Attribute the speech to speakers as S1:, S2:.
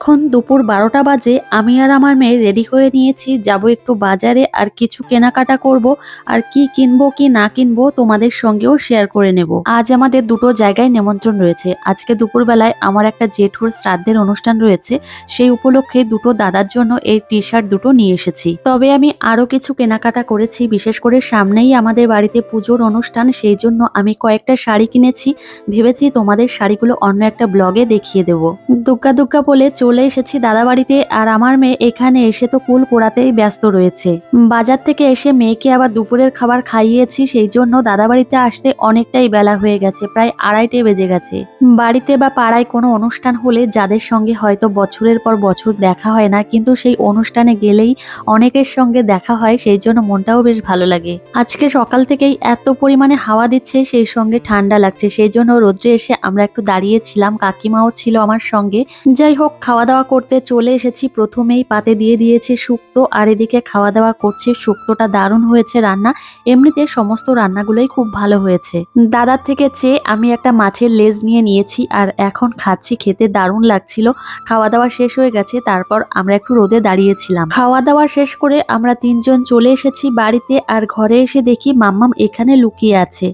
S1: এখন দুপুর 12টা বাজে। আমি আর আমার মেয়ে রেডি হয়ে নিয়েছি, যাব একটু বাজারে আর কিছু কেনাকাটা করব। আর কি কিনবো কি না কিনবো তোমাদের সঙ্গেও শেয়ার করে নেব। আজ আমাদের দুটো জায়গায় নিমন্ত্রণ রয়েছে। আজকে দুপুরবেলায় আমার একটা জেঠুর শ্রাদ্ধের অনুষ্ঠান রয়েছে, সেই উপলক্ষে দুটো দাদার জন্য এই টি শার্ট দুটো নিয়ে এসেছি। তবে আমি আরো কিছু কেনাকাটা করেছি, বিশেষ করে সামনেই আমাদের বাড়িতে পুজোর অনুষ্ঠান, সেই জন্য আমি কয়েকটা শাড়ি কিনেছি। ভেবেছি তোমাদের শাড়িগুলো অন্য একটা ব্লগে দেখিয়ে দেবো। দুগ্গা দুগ্গা বলে চলে এসেছি দাদা বাড়িতে, আর আমার মেয়ে এখানে এসে তো কুল পোড়াতেই ব্যস্ত রয়েছে। বাজার থেকে এসে মেয়েকে আবার দুপুরের খাবার খাইয়েছি, সেই জন্য দাদা বাড়িতে আসতে অনেকটাই বেলা হয়ে গেছে, প্রায় 2:30 বেজে গেছে। বাড়িতে বা পাড়ায় কোনো অনুষ্ঠান হলে যাদের সঙ্গে হয়তো বছরের পর বছর দেখা হয় না, কিন্তু সেই অনুষ্ঠানে গেলেই অনেকের সঙ্গে দেখা হয়, সেই জন্য মনটাও বেশ ভালো লাগে। আজকে সকাল থেকেই এত পরিমাণে হাওয়া দিচ্ছে, সেই সঙ্গে ঠান্ডা লাগছে, সেই জন্য রোদ্রে এসে আমরা একটু দাঁড়িয়েছিলাম, কাকিমাও ছিল আমার সঙ্গে। যাই হোক, খাওয়া দাওয়া করতে চলে এসেছি। প্রথমেই পাতে দিয়ে দিয়েছে শুক্তো, আর এদিকে খাওয়া দাওয়া করছে। শুক্তোটা দারুণ হয়েছে রান্না, এমনিতে সমস্ত রান্নাগুলোই খুব ভালো হয়েছে। দাদার থেকে চেয়ে আমি একটা মাছের লেজ নিয়ে নিয়েছি, আর এখন খাচ্ছি, খেতে দারুণ লাগছিল। খাওয়া দাওয়া শেষ হয়ে গেছে, তারপর আমরা একটু রোদে দাঁড়িয়েছিলাম। খাওয়া দাওয়া শেষ করে আমরা তিনজন চলে এসেছি বাড়িতে, আর ঘরে এসে দেখি মাম্মাম এখানে লুকিয়ে আছে।